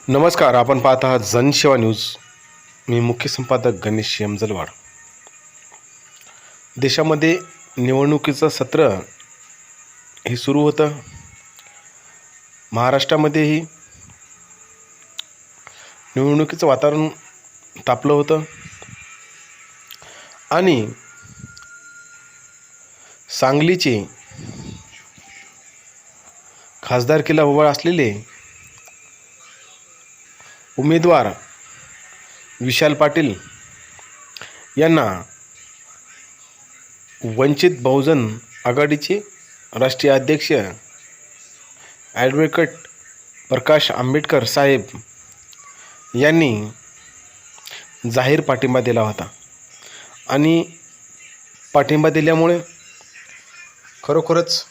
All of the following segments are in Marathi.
नमस्कार. आपण पाहत आहात जनसेवा न्यूज. मी मुख्य संपादक गणेश यमजलवाड. देशामध्ये निवडणुकीचं सत्र हे सुरू होतं. महाराष्ट्रामध्येही निवडणुकीचं वातावरण तापलं होतं आणि सांगलीचे खासदारकीला उभा असलेले उमेदवार विशाल पाटील यांना वंचित बहुजन आघाडीचे राष्ट्रीय अध्यक्ष ॲडव्होकेट प्रकाश आंबेडकर साहेब यांनी जाहीर पाठिंबा दिला होता आणि पाठिंबा दिल्यामुळे खरोखरच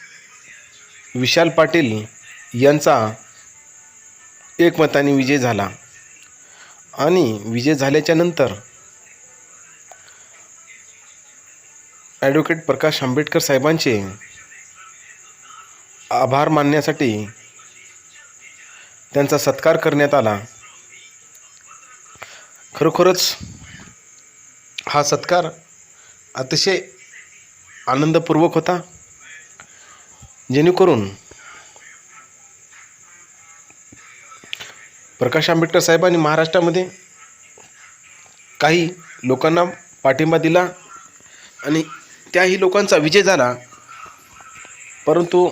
विशाल पाटील यांचा एकमताने विजय झाला आणि विजय झाल्याच्या नंतर ॲडव्होकेट प्रकाश आंबेडकर साहेबांचे आभार मानण्यासाठी त्यांचा सत्कार करण्यात आला. खरोखरच हा सत्कार अतिशय आनंदपूर्वक होता, जेणेकरून प्रकाश आंबेडकर साहेबांनी महाराष्ट्रामध्ये काही लोकांना पाठिंबा दिला आणि त्याही लोकांचा विजय झाला. परंतु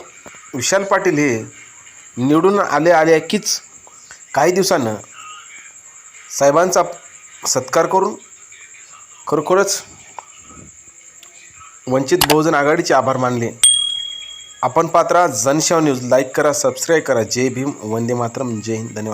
विशाल पाटील हे निवडून आले कीच काही दिवसानं साहेबांचा सत्कार करून खरोखरच वंचित बहुजन आघाडीचे आभार मानले. आपण पाहत राहा जनसेवा न्यूज. लाईक करा, सबस्क्राईब करा. जय भीम, वंदे मातरम, जय हिंद, धन्यवाद.